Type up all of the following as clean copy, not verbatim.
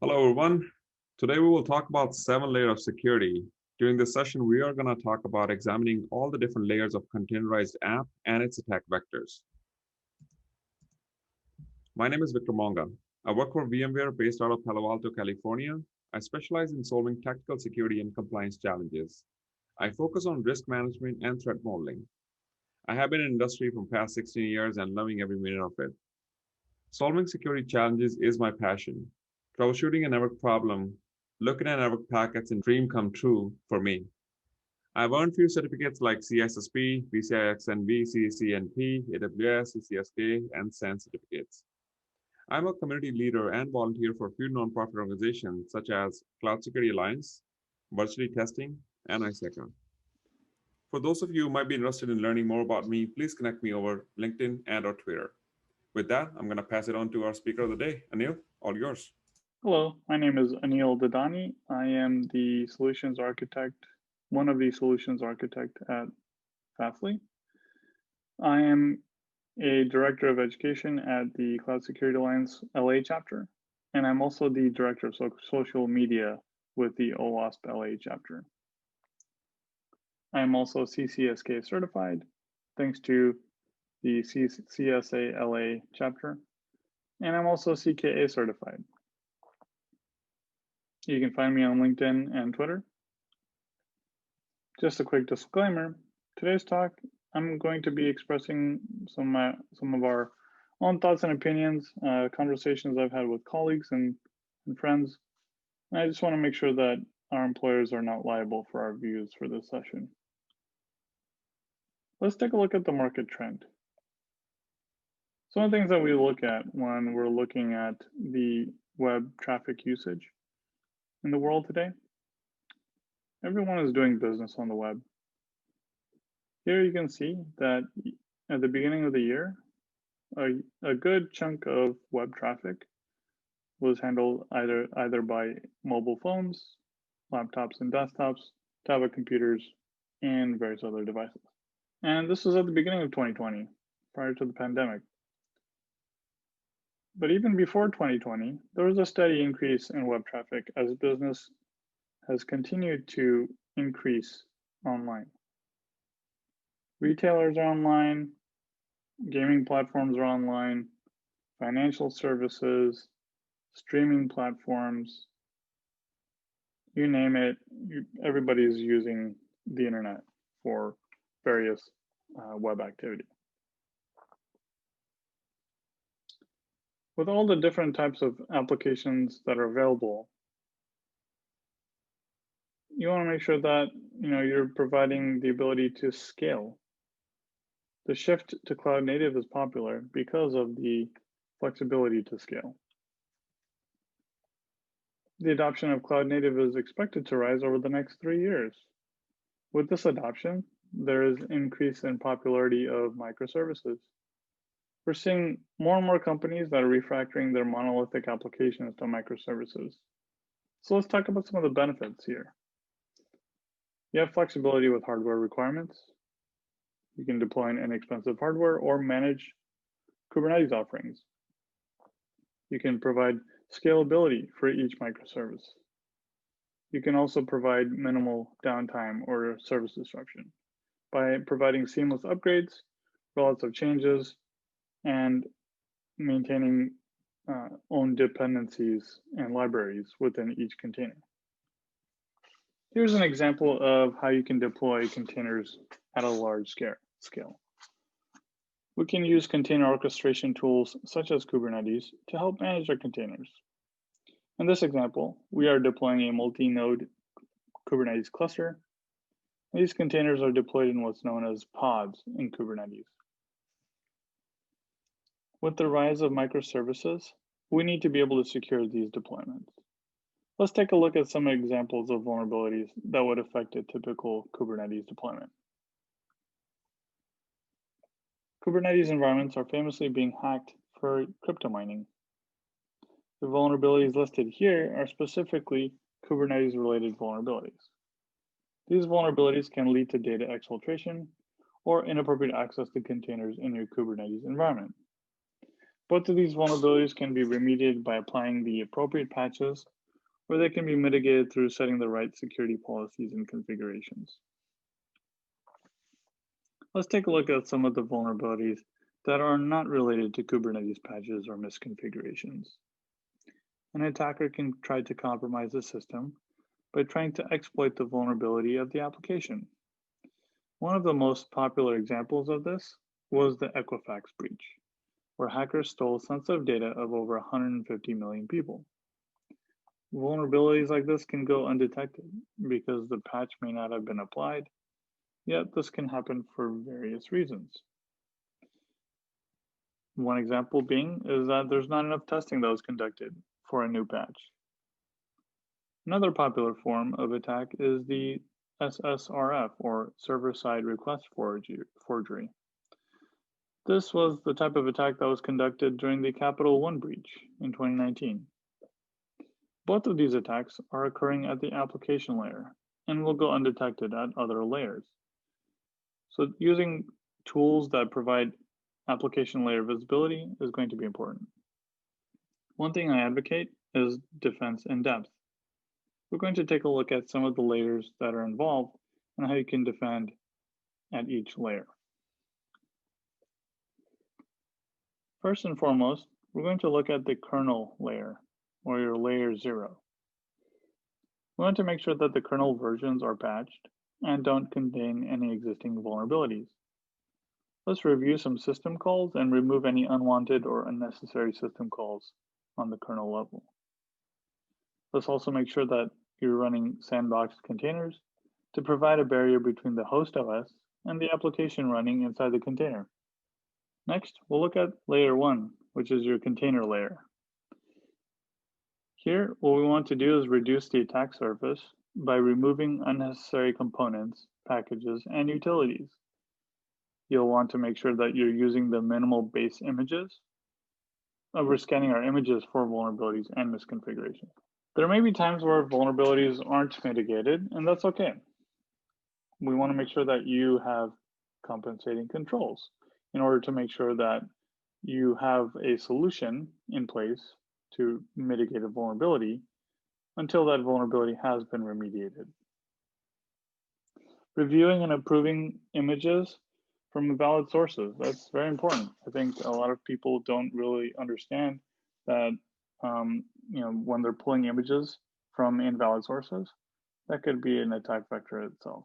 Hello, everyone. Today we will talk about 7 layers of security. During this session, we are going to talk about examining all the different layers of containerized app and its attack vectors. My name is Victor Monga. I work for VMware based out of Palo Alto, California. I specialize in solving technical security and compliance challenges. I focus on risk management and threat modeling. I have been in industry for past 16 years and loving every minute of it. Solving security challenges is my passion. Troubleshooting a network problem, looking at network packets and dream come true for me. I've earned few certificates like CISSP, VCIXNV, CCNP, AWS, CCSK, and SAN certificates. I'm a community leader and volunteer for a few nonprofit organizations such as Cloud Security Alliance, Virtually Testing, and ISECA. For those of you who might be interested in learning more about me, please connect me over LinkedIn and or Twitter. With that, I'm going to pass it on to our speaker of the day. Anil, all yours. Hello, my name is Anil Dadani. I am the solutions architect, one of the solutions architect at Fastly. I am a director of education at the Cloud Security Alliance LA chapter, and I'm also the director of social media with the OWASP LA chapter. I am also CCSK certified, thanks to the CSA LA chapter, and I'm also CKA certified. You can find me on LinkedIn and Twitter. Just a quick disclaimer, today's talk, I'm going to be expressing some of our own thoughts and opinions, conversations I've had with colleagues and friends. And I just want to make sure that our employers are not liable for our views for this session. Let's take a look at the market trend. Some of the things that we look at when we're looking at the web traffic usage in the world today. Everyone is doing business on the web. Here you can see that at the beginning of the year, a good chunk of web traffic was handled either by mobile phones, laptops and desktops, tablet computers, and various other devices. And this was at the beginning of 2020, prior to the pandemic. But even before 2020, there was a steady increase in web traffic as business has continued to increase online. Retailers are online, gaming platforms are online, financial services, streaming platforms, you name it, everybody is using the internet for various web activity. With all the different types of applications that are available, you want to make sure that you're providing the ability to scale. The shift to cloud native is popular because of the flexibility to scale. The adoption of cloud native is expected to rise over the next 3 years. With this adoption, there is increase in popularity of microservices. We're seeing more and more companies that are refactoring their monolithic applications to microservices. So let's talk about some of the benefits here. You have flexibility with hardware requirements. You can deploy an inexpensive hardware or manage Kubernetes offerings. You can provide scalability for each microservice. You can also provide minimal downtime or service disruption by providing seamless upgrades, rollouts of changes, and maintaining own dependencies and libraries within each container. Here's an example of how you can deploy containers at a large scale. We can use container orchestration tools such as Kubernetes to help manage our containers. In this example, we are deploying a multi-node Kubernetes cluster. These containers are deployed in what's known as pods in Kubernetes. With the rise of microservices, we need to be able to secure these deployments. Let's take a look at some examples of vulnerabilities that would affect a typical Kubernetes deployment. Kubernetes environments are famously being hacked for crypto mining. The vulnerabilities listed here are specifically Kubernetes-related vulnerabilities. These vulnerabilities can lead to data exfiltration or inappropriate access to containers in your Kubernetes environment. Both of these vulnerabilities can be remediated by applying the appropriate patches, or they can be mitigated through setting the right security policies and configurations. Let's take a look at some of the vulnerabilities that are not related to Kubernetes patches or misconfigurations. An attacker can try to compromise the system by trying to exploit the vulnerability of the application. One of the most popular examples of this was the Equifax breach, where hackers stole sensitive data of over 150 million people. Vulnerabilities like this can go undetected because the patch may not have been applied, yet this can happen for various reasons. One example being is that there's not enough testing that was conducted for a new patch. Another popular form of attack is the SSRF, or server-side request forgery. This was the type of attack that was conducted during the Capital One breach in 2019. Both of these attacks are occurring at the application layer and will go undetected at other layers. So using tools that provide application layer visibility is going to be important. One thing I advocate is defense in depth. We're going to take a look at some of the layers that are involved and how you can defend at each layer. First and foremost, we're going to look at the kernel layer, or your layer 0. We want to make sure that the kernel versions are patched and don't contain any existing vulnerabilities. Let's review some system calls and remove any unwanted or unnecessary system calls on the kernel level. Let's also make sure that you're running sandboxed containers to provide a barrier between the host OS and the application running inside the container. Next, we'll look at layer 1, which is your container layer. Here, what we want to do is reduce the attack surface by removing unnecessary components, packages, and utilities. You'll want to make sure that you're using the minimal base images. We're scanning our images for vulnerabilities and misconfigurations. There may be times where vulnerabilities aren't mitigated, and that's okay. We want to make sure that you have compensating controls in order to make sure that you have a solution in place to mitigate a vulnerability until that vulnerability has been remediated. Reviewing and approving images from valid sources, that's very important. I think a lot of people don't really understand that when they're pulling images from invalid sources, that could be an attack vector itself.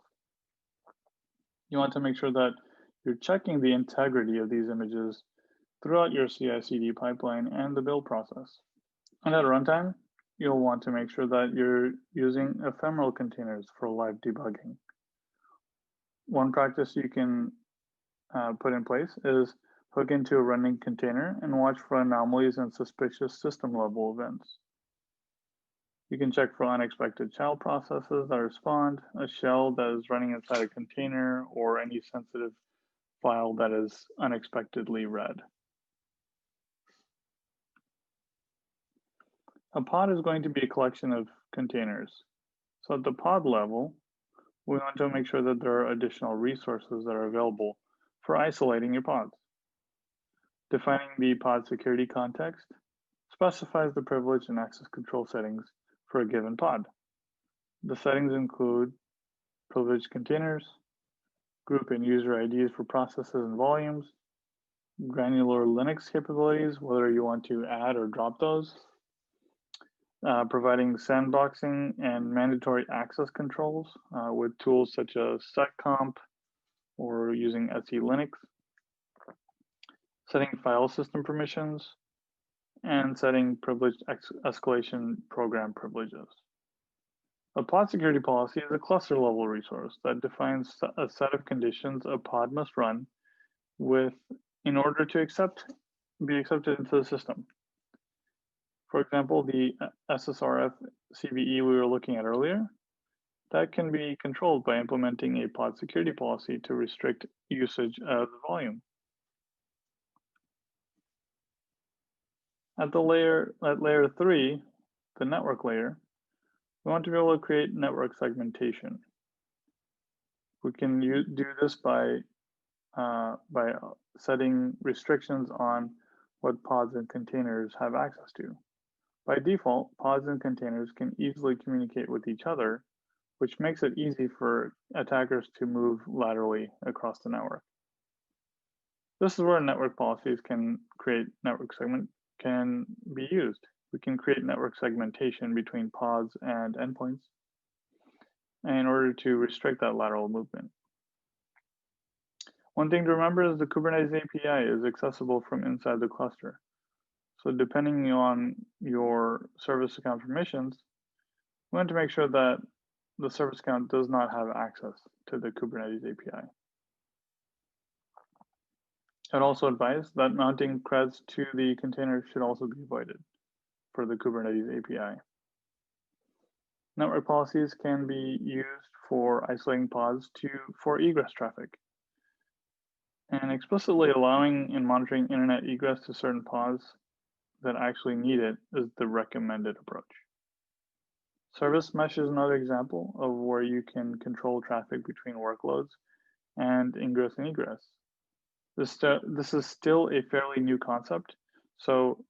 You want to make sure that you're checking the integrity of these images throughout your CI/CD pipeline and the build process. And at runtime, you'll want to make sure that you're using ephemeral containers for live debugging. One practice you can put in place is hook into a running container and watch for anomalies and suspicious system level events. You can check for unexpected child processes that are spawned, a shell that is running inside a container, or any sensitive file that is unexpectedly read. A pod is going to be a collection of containers. So at the pod level, we want to make sure that there are additional resources that are available for isolating your pods. Defining the pod security context specifies the privilege and access control settings for a given pod. The settings include privileged containers, group and user IDs for processes and volumes, granular Linux capabilities, whether you want to add or drop those, providing sandboxing and mandatory access controls with tools such as setcomp or using SE Linux, setting file system permissions, and setting privileged escalation program privileges. A pod security policy is a cluster level resource that defines a set of conditions a pod must run with in order to be accepted into the system. For example, the SSRF CVE we were looking at earlier, that can be controlled by implementing a pod security policy to restrict usage of the volume. At layer 3, the network layer, we want to be able to create network segmentation. We can do this by setting restrictions on what pods and containers have access to. By default, pods and containers can easily communicate with each other, which makes it easy for attackers to move laterally across the network. This is where network policies can be used. We can create network segmentation between pods and endpoints in order to restrict that lateral movement. One thing to remember is the Kubernetes API is accessible from inside the cluster. So depending on your service account permissions, we want to make sure that the service account does not have access to the Kubernetes API. I'd also advise that mounting creds to the container should also be avoided for the Kubernetes API. Network policies can be used for isolating pods for egress traffic. And explicitly allowing and monitoring internet egress to certain pods that actually need it is the recommended approach. Service mesh is another example of where you can control traffic between workloads and ingress and egress. This is still a fairly new concept, so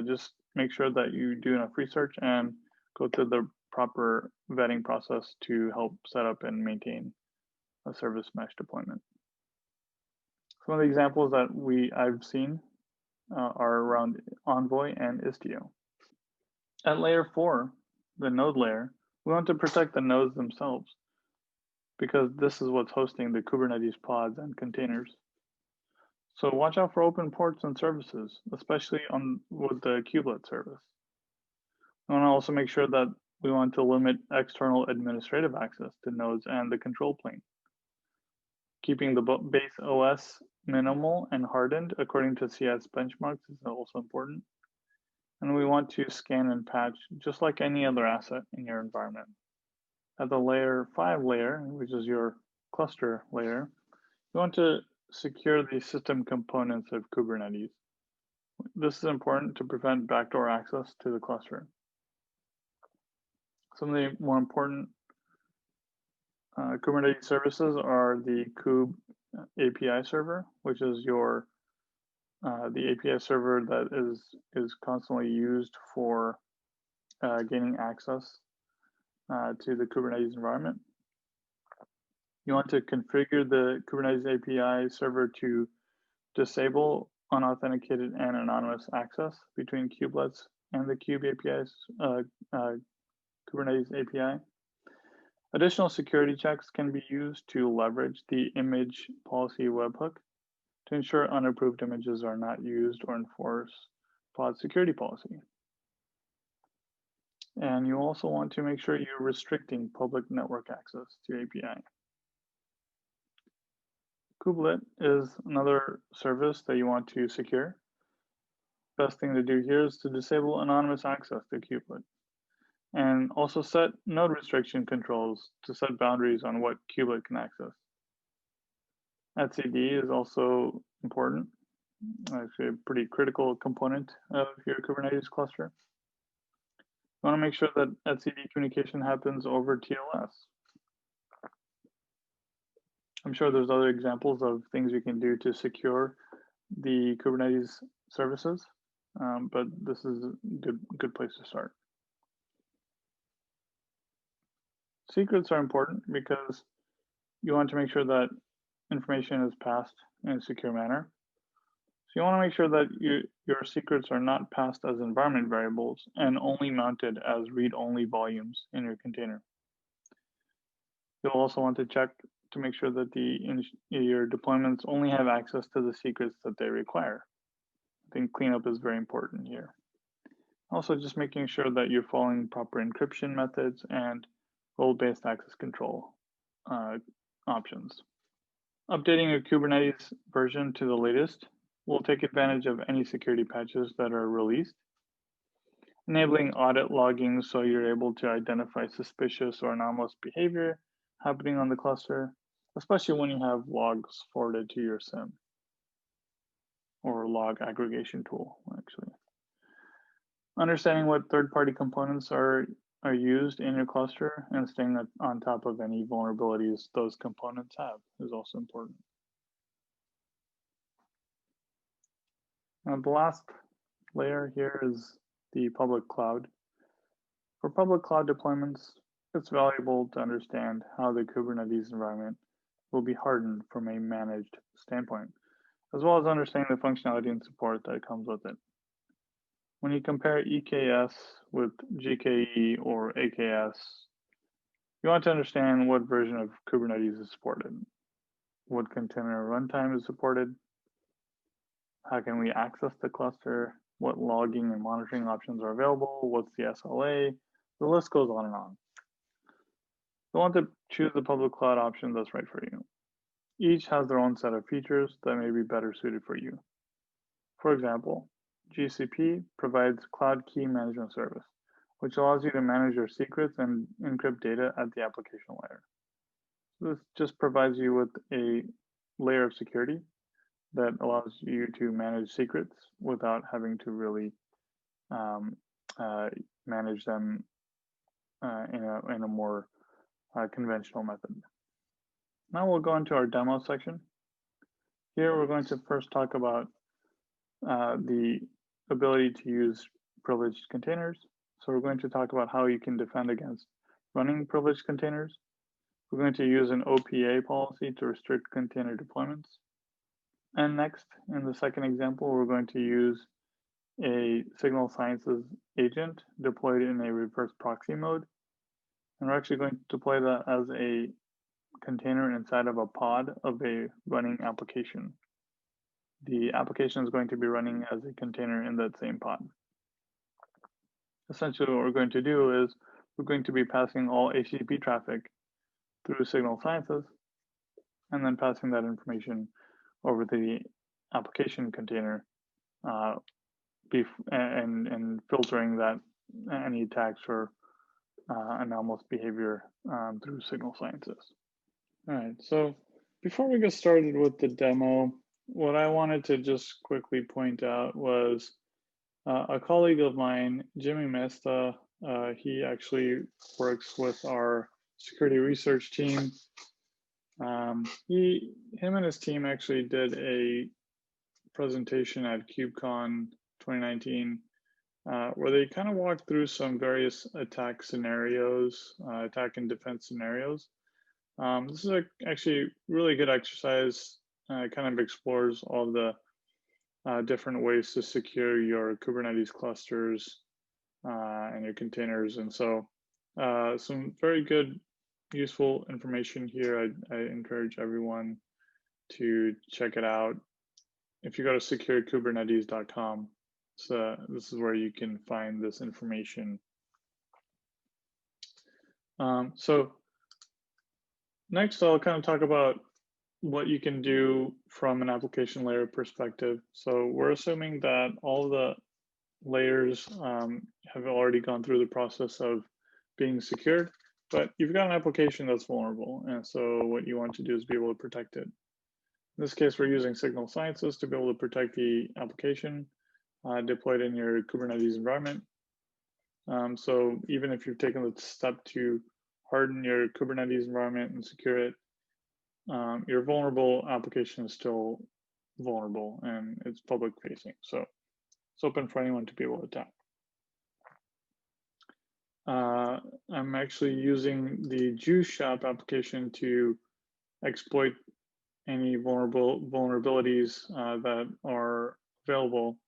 just make sure that you do enough research and go through the proper vetting process to help set up and maintain a service mesh deployment. Some of the examples that I've seen are around Envoy and Istio. At layer 4, the node layer, we want to protect the nodes themselves because this is what's hosting the Kubernetes pods and containers. So watch out for open ports and services, especially with the kubelet service. We want to also make sure that we want to limit external administrative access to nodes and the control plane. Keeping the base OS minimal and hardened according to CS benchmarks is also important. And we want to scan and patch just like any other asset in your environment. At the layer 5 layer, which is your cluster layer, you want to secure the system components of Kubernetes. This is important to prevent backdoor access to the cluster. Some of the more important Kubernetes services are the kube API server, which is the API server that is constantly used for gaining access to the Kubernetes environment. You want to configure the Kubernetes API server to disable unauthenticated and anonymous access between kubelets and the kube API's Kubernetes API. Additional security checks can be used to leverage the image policy webhook to ensure unapproved images are not used or enforce pod security policy. And you also want to make sure you're restricting public network access to API. Kubelet is another service that you want to secure. Best thing to do here is to disable anonymous access to kubelet. And also set node restriction controls to set boundaries on what kubelet can access. etcd is also important, actually a pretty critical component of your Kubernetes cluster. You want to make sure that etcd communication happens over TLS. I'm sure there's other examples of things you can do to secure the Kubernetes services, but this is a good place to start. Secrets are important because you want to make sure that information is passed in a secure manner. So you want to make sure that your secrets are not passed as environment variables and only mounted as read-only volumes in your container. You'll also want to check to make sure that your deployments only have access to the secrets that they require. I think cleanup is very important here. Also, just making sure that you're following proper encryption methods and role-based access control options. Updating your Kubernetes version to the latest will take advantage of any security patches that are released. Enabling audit logging so you're able to identify suspicious or anomalous behavior happening on the cluster, especially when you have logs forwarded to your SIEM or log aggregation tool, actually. Understanding what third-party components are used in your cluster and staying on top of any vulnerabilities those components have is also important. Now the last layer here is the public cloud. For public cloud deployments, it's valuable to understand how the Kubernetes environment will be hardened from a managed standpoint, as well as understanding the functionality and support that comes with it. When you compare EKS with GKE or AKS, you want to understand what version of Kubernetes is supported, what container runtime is supported, how can we access the cluster, what logging and monitoring options are available, what's the SLA, the list goes on and on. You want to choose the public cloud option that's right for you. Each has their own set of features that may be better suited for you. For example, GCP provides Cloud Key Management Service, which allows you to manage your secrets and encrypt data at the application layer. This just provides you with a layer of security that allows you to manage secrets without having to really manage them in a more conventional method. Now we'll go into our demo section. Here we're going to first talk about the ability to use privileged containers. So we're going to talk about how you can defend against running privileged containers. We're going to use an OPA policy to restrict container deployments. And next, in the second example, we're going to use a Signal Sciences agent deployed in a reverse proxy mode. And we're actually going to deploy that as a container inside of a pod of a running application. The application is going to be running as a container in that same pod. Essentially, what we're going to do is we're going to be passing all HTTP traffic through Signal Sciences and then passing that information over the application container and filtering that any attacks or anomalous behavior through Signal Sciences. All right, so before we get started with the demo, what I wanted to just quickly point out was a colleague of mine, Jimmy Mesta, he actually works with our security research team. Him and his team actually did a presentation at KubeCon 2019 where they kind of walked through some various attack scenarios, attack and defense scenarios. This is actually really good exercise. Kind of explores all the different ways to secure your Kubernetes clusters and your containers. And so some very good, useful information here. I encourage everyone to check it out. If you go to securekubernetes.com, so this is where you can find this information. So next, I'll kind of talk about what you can do from an application layer perspective. So we're assuming that all the layers have already gone through the process of being secured, but you've got an application that's vulnerable. And so what you want to do is be able to protect it. In this case, we're using Signal Sciences to be able to protect the application deployed in your Kubernetes environment. So even if you've taken the step to harden your Kubernetes environment and secure it, your vulnerable application is still vulnerable and it's public facing. So it's open for anyone to be able to attack. I'm actually using the Juice Shop application to exploit any vulnerabilities that are available.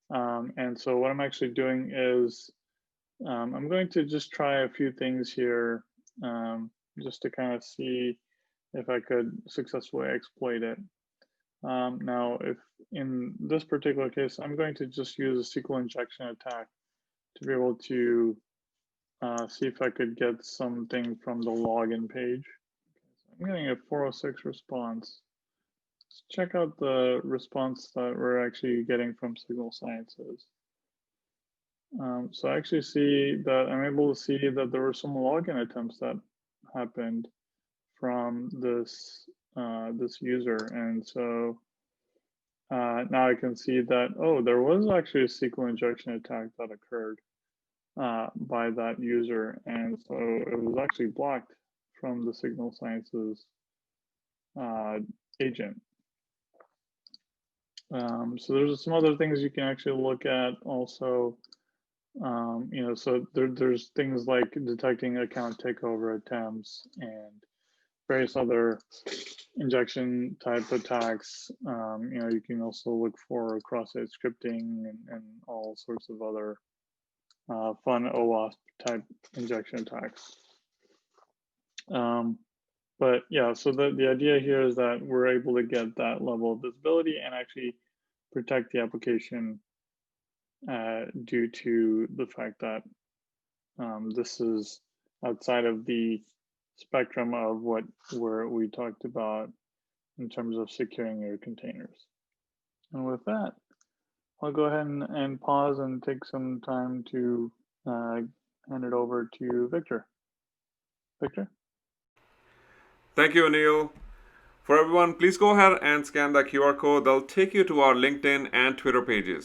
And so what I'm actually doing is I'm going to just try a few things here just to kind of see if I could successfully exploit it. Now, if in this particular case, I'm going to just use a SQL injection attack to be able to see if I could get something from the login page. I'm getting a 406 response. Let's check out the response that we're actually getting from Signal Sciences. So I actually see that I'm able to see that there were some login attempts that happened from this this user, and so now I can see that, oh, there was actually a SQL injection attack that occurred by that user, and so it was actually blocked from the Signal Sciences agent. So there's some other things you can actually look at also. So there's things like detecting account takeover attempts and various other injection type attacks. You can also look for cross-site scripting and all sorts of other fun OWASP type injection attacks. But yeah, so the idea here is that we're able to get that level of visibility and actually protect the application due to the fact that this is outside of the spectrum of what we talked about in terms of securing your containers. And with that, I'll go ahead and pause and take some time to hand it over to Victor. Victor? Thank you, Anil. For everyone, please go ahead and scan the QR code. They'll take you to our LinkedIn and Twitter pages.